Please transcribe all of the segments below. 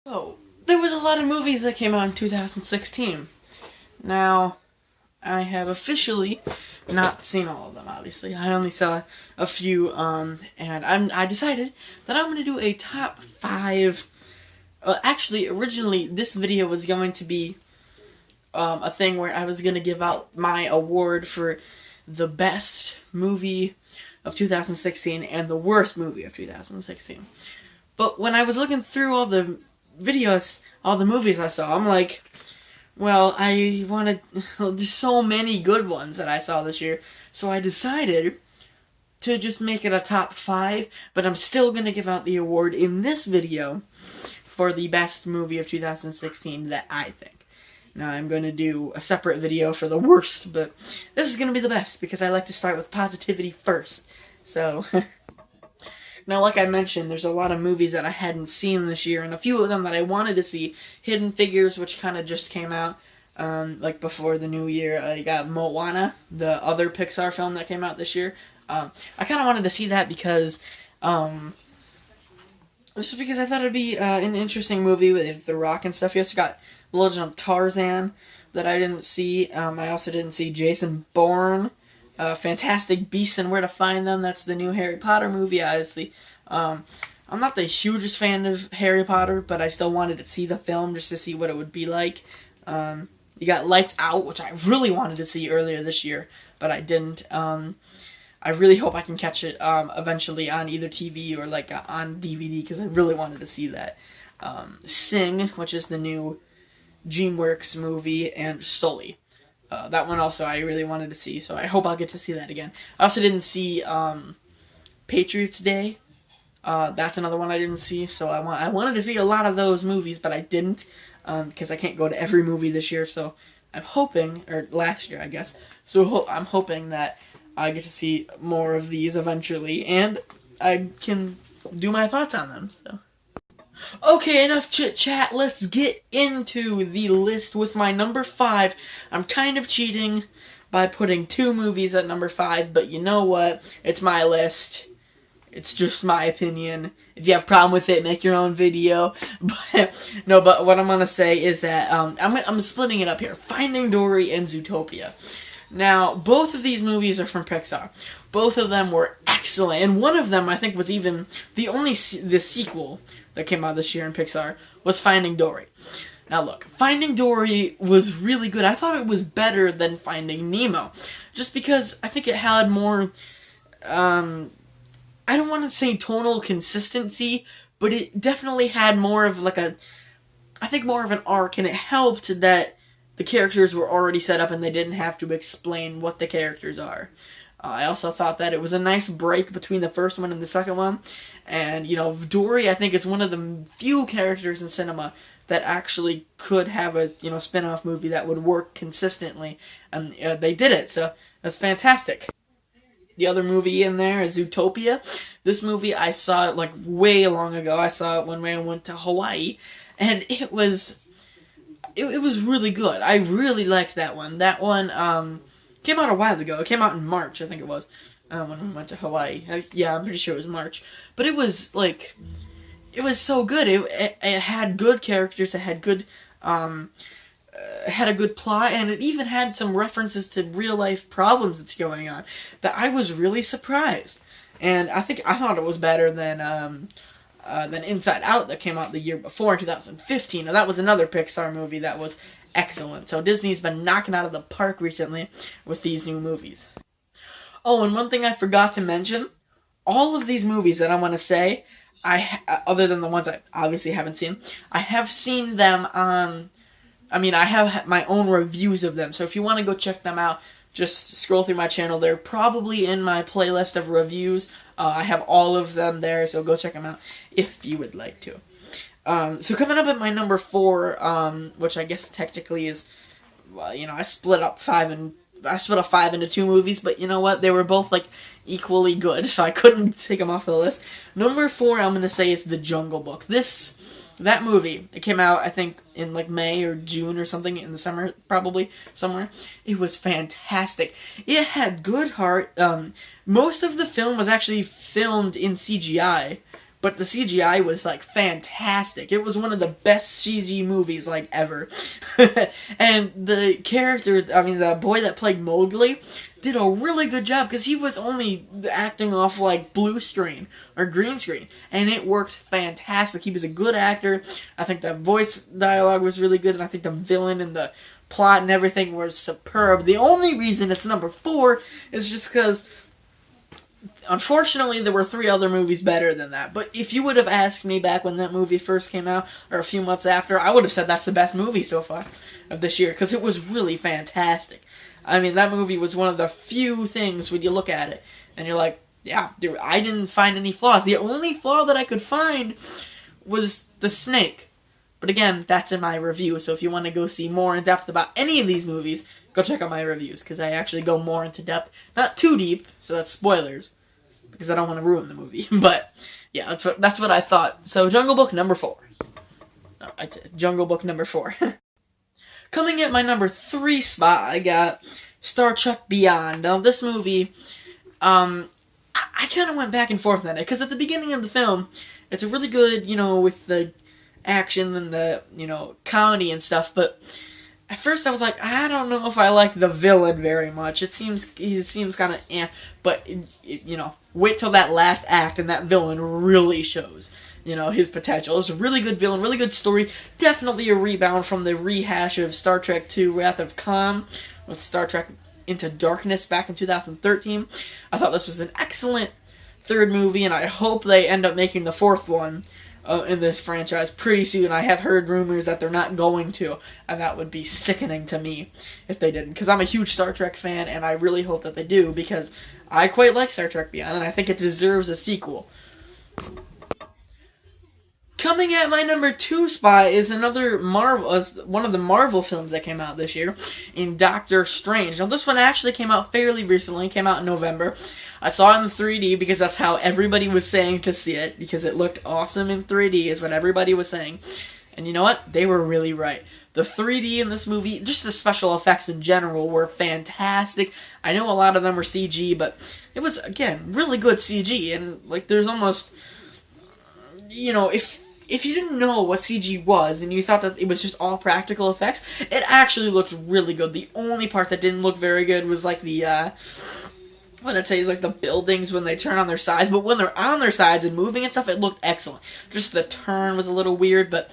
Oh, there was a lot of movies that came out in 2016. Now, I have officially not seen all of them, obviously. I only saw a few, and I decided that I'm going to do a top 5. Actually, originally, this video was going to be a thing where I was going to give out my award for the best movie of 2016 and the worst movie of 2016. But when I was looking through all the videos, all the movies I saw, I'm like, well, I wanted, there's so many good ones that I saw this year, so I decided to just make it a top 5, but I'm still going to give out the award in this video for the best movie of 2016 that I think. Now I'm going to do a separate video for the worst, but this is going to be the best because I like to start with positivity first. So, now like I mentioned, there's a lot of movies that I hadn't seen this year, and a few of them that I wanted to see. Hidden Figures, which kind of just came out, like before the new year. You got Moana, the other Pixar film that came out this year. I kind of wanted to see that because, just because I thought it'd be an interesting movie with The Rock and stuff. You also got Legend of Tarzan that I didn't see. I also didn't see Jason Bourne, Fantastic Beasts and Where to Find Them. That's the new Harry Potter movie, obviously. I'm not the hugest fan of Harry Potter, but I still wanted to see the film just to see what it would be like. You got Lights Out, which I really wanted to see earlier this year, but I didn't. I really hope I can catch it eventually on either TV or like on DVD because I really wanted to see that. Sing, which is the new DreamWorks movie, and Sully. That one also I really wanted to see, so I hope I'll get to see that again. I also didn't see Patriots Day. That's another one I didn't see, so I wanted to see a lot of those movies, but I didn't because I can't go to every movie this year. So I'm hoping, or last year I guess. So I'm hoping that I get to see more of these eventually, and I can do my thoughts on them. So. Okay, enough chit-chat. Let's get into the list with my number 5. I'm kind of cheating by putting 2 movies at number 5, but you know what? It's my list. It's just my opinion. If you have a problem with it, make your own video. But no, but what I'm gonna say is that I'm splitting it up here. Finding Dory and Utopia. Now, both of these movies are from Pixar. Both of them were excellent, and one of them I think was even the sequel that came out this year in Pixar was Finding Dory. Now look, Finding Dory was really good. I thought it was better than Finding Nemo, just because I think it had more, I don't want to say tonal consistency, but it definitely had more of like I think more of an arc, and it helped that the characters were already set up and they didn't have to explain what the characters are. I also thought that it was a nice break between the first one and the second one. And, you know, Dory, I think, is one of the few characters in cinema that actually could have a, you know, spin-off movie that would work consistently. And they did it, so that's fantastic. The other movie in there is Utopia. This movie, I saw it, like, way long ago. I saw it when I went to Hawaii. And it was really good. I really liked that one. That one, came out a while ago. It came out in March, I think it was, when we went to Hawaii. Yeah, I'm pretty sure it was March. But it was, like, it was so good. It had good characters, it had good, had a good plot, and it even had some references to real-life problems that's going on that I was really surprised. And I thought it was better than Inside Out that came out the year before, in 2015. Now, that was another Pixar movie that was excellent. So Disney's been knocking out of the park recently with these new movies. Oh, and one thing I forgot to mention, all of these movies that I want to say, other than the ones I obviously haven't seen, I have seen them on, I have my own reviews of them. So if you want to go check them out, just scroll through my channel. They're probably in my playlist of reviews. I have all of them there, so go check them out if you would like to. So coming up at my number 4, which I guess technically is, well, you know, I split up 5 into 2 movies, but you know what? They were both, like, equally good, so I couldn't take them off the list. Number 4, I'm going to say, is The Jungle Book. That movie, it came out, I think, in, like, May or June or something, in the summer, probably, somewhere. It was fantastic. It had good heart. Most of the film was actually filmed in CGI, but the CGI was like fantastic. It was one of the best CG movies like ever. And the character, I mean the boy that played Mowgli, did a really good job because he was only acting off like blue screen or green screen, and it worked fantastic. He was a good actor. I think the voice dialogue was really good, and I think the villain and the plot and everything was superb. The only reason it's number 4 is just because, unfortunately, there were 3 other movies better than that. But if you would have asked me back when that movie first came out, or a few months after, I would have said that's the best movie so far of this year, because it was really fantastic. I mean, that movie was one of the few things when you look at it, and you're like, yeah, dude, I didn't find any flaws. The only flaw that I could find was the snake. But again, that's in my review, so if you want to go see more in depth about any of these movies, go check out my reviews, because I actually go more into depth. Not too deep, so that's spoilers, because I don't want to ruin the movie. But, yeah, that's what I thought. So, Jungle Book number 4. No, Jungle Book number 4. Coming at my number 3 spot, I got Star Trek Beyond. Now, this movie, I kind of went back and forth on it, because at the beginning of the film, it's a really good, with the action and the, comedy and stuff, but at first I was like, I don't know if I like the villain very much. He seems kind of but, wait till that last act and that villain really shows, his potential. It's a really good villain, really good story, definitely a rebound from the rehash of Star Trek II Wrath of Khan with Star Trek Into Darkness back in 2013. I thought this was an excellent 3rd movie, and I hope they end up making the 4th one in this franchise pretty soon. I have heard rumors that they're not going to, and that would be sickening to me if they didn't, because I'm a huge Star Trek fan, and I really hope that they do, because I quite like Star Trek Beyond, and I think it deserves a sequel. Coming at my number 2 spot is another one of the Marvel films that came out this year, in Doctor Strange. Now, this one actually came out fairly recently. It came out in November. I saw it in 3D because that's how everybody was saying to see it, because it looked awesome in 3D is what everybody was saying. And you know what? They were really right. The 3D in this movie, just the special effects in general, were fantastic. I know a lot of them were CG, but it was, again, really good CG. And, there's almost, if you didn't know what CG was and you thought that it was just all practical effects, it actually looked really good. The only part that didn't look very good was the buildings when they turn on their sides. But when they're on their sides and moving and stuff, it looked excellent. Just the turn was a little weird, but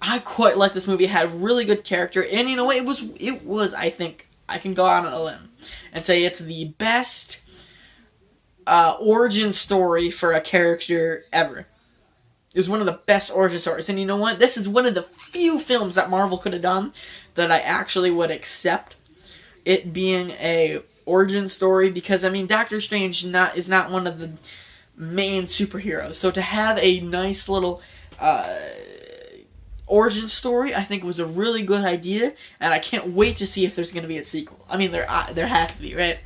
I quite like this movie. It had really good character, and it was, I think, I can go out on a limb and say it's the best origin story for a character ever. It was one of the best origin stories. And you know what? This is one of the few films that Marvel could have done that I actually would accept it being a origin story, because, Doctor Strange is not one of the main superheroes. So to have a nice little origin story, I think was a really good idea, and I can't wait to see if there's going to be a sequel. There has to be, right?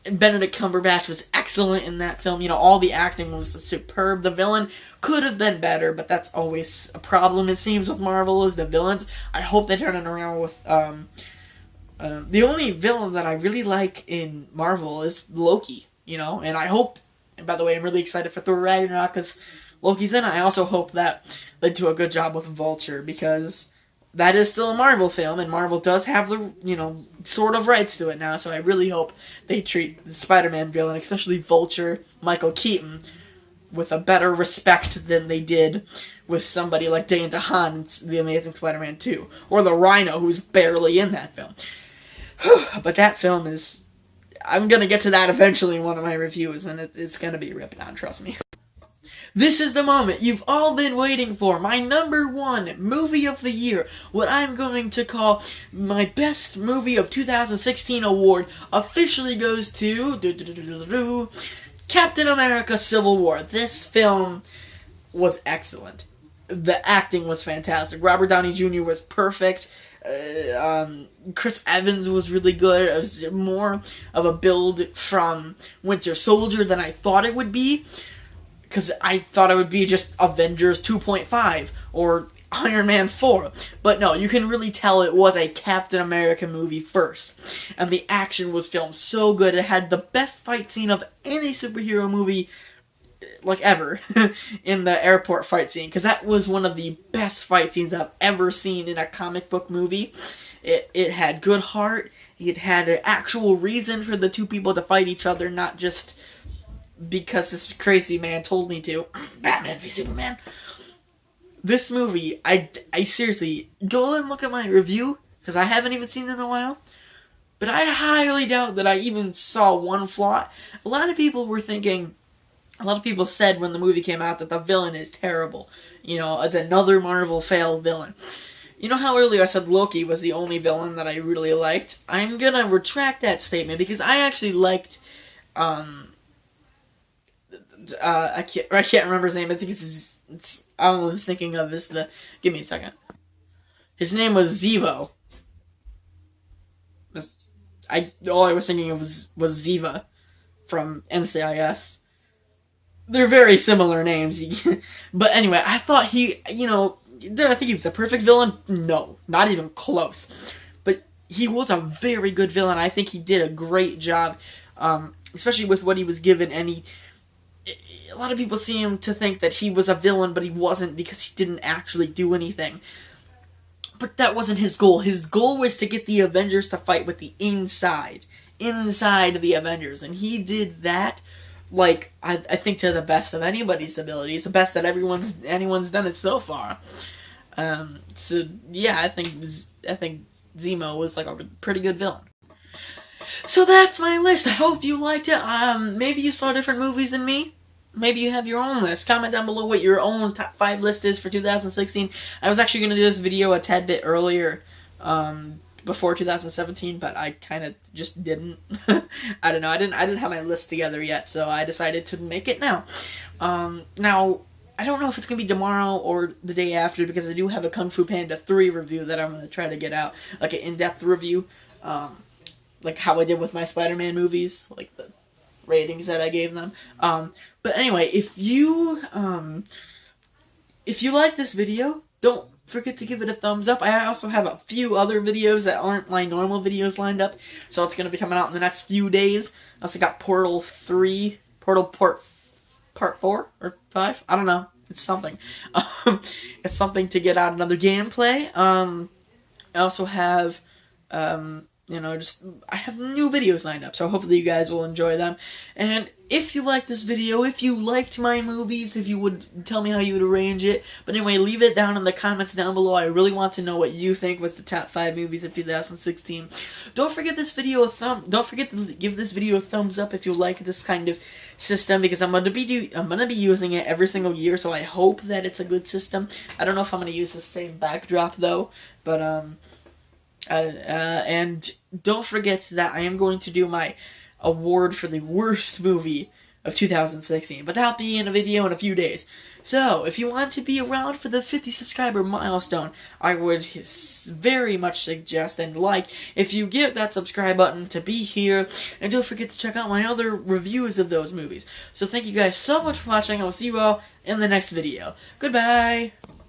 Benedict Cumberbatch was excellent in that film. All the acting was superb. The villain could have been better, but that's always a problem, it seems, with Marvel, is the villains. I hope they turn it around with... the only villain that I really like in Marvel is Loki, and I hope... And by the way, I'm really excited for Thor Ragnarok, because Loki's in it. I also hope that they do a good job with Vulture, because... that is still a Marvel film, and Marvel does have the, sort of rights to it now, so I really hope they treat the Spider-Man villain, especially Vulture, Michael Keaton, with a better respect than they did with somebody like Dane DeHaan in The Amazing Spider-Man 2, or the Rhino, who's barely in that film. But that film is... I'm going to get to that eventually in one of my reviews, and it's going to be ripped on, trust me. This is the moment you've all been waiting for. My number 1 movie of the year. What I'm going to call my best movie of 2016 award officially goes to Captain America Civil War. This film was excellent. The acting was fantastic. Robert Downey Jr. was perfect. Chris Evans was really good. It was more of a build from Winter Soldier than I thought it would be. Because I thought it would be just Avengers 2.5 or Iron Man 4. But no, you can really tell it was a Captain America movie first. And the action was filmed so good. It had the best fight scene of any superhero movie like ever, in the airport fight scene, because that was one of the best fight scenes I've ever seen in a comic book movie. It had good heart. It had an actual reason for the two people to fight each other, not just because this crazy man told me to. Batman v Superman. This movie, I seriously, go and look at my review, because I haven't even seen it in a while. But I highly doubt that I even saw one flaw. A lot of people said when the movie came out that the villain is terrible. You know, it's another Marvel failed villain. You know how earlier I said Loki was the only villain that I really liked? I'm gonna retract that statement, because I actually liked, I can't remember his name. I think all I'm thinking of is give me a second. His name was Zevo. All I was thinking of was Ziva from NCIS. They're very similar names. But anyway, I thought did I think he was a perfect villain? No, not even close. But he was a very good villain. I think he did a great job, especially with what he was given. And a lot of people seem to think that he was a villain, but he wasn't, because he didn't actually do anything. But that wasn't his goal. His goal was to get the Avengers to fight with the inside of the Avengers. And he did that, like, I think to the best of anybody's ability. It's the best that anyone's done it so far. So yeah, I think Zemo was like a pretty good villain. So that's my list. I hope you liked it. Maybe you saw different movies than me. Maybe you have your own list. Comment down below what your own top 5 list is for 2016. I was actually going to do this video a tad bit earlier, before 2017, but I kind of just didn't. I don't know. I didn't have my list together yet, so I decided to make it now. Now, I don't know if it's going to be tomorrow or the day after, because I do have a Kung Fu Panda 3 review that I'm going to try to get out, like an in-depth review, like how I did with my Spider-Man movies, like the ratings that I gave them. But anyway, if you like this video, don't forget to give it a thumbs up. I also have a few other videos that aren't my normal videos lined up, so it's going to be coming out in the next few days. I also got Portal Part 4 or 5. I don't know. It's something. It's something to get out another gameplay. I also have I have new videos lined up, so hopefully you guys will enjoy them. And if you liked this video, if you liked my movies, if you would tell me how you would arrange it. But anyway, leave it down in the comments down below. I really want to know what you think was the top 5 movies of 2016. Don't forget to give this video a thumbs up if you like this kind of system, because I'm gonna be using it every single year, so I hope that it's a good system. I don't know if I'm gonna use the same backdrop though, but and don't forget that I am going to do my award for the worst movie of 2016, but that'll be in a video in a few days. So, if you want to be around for the 50 subscriber milestone, I would very much suggest and if you give that subscribe button to be here, and don't forget to check out my other reviews of those movies. So thank you guys so much for watching. I will see you all in the next video. Goodbye!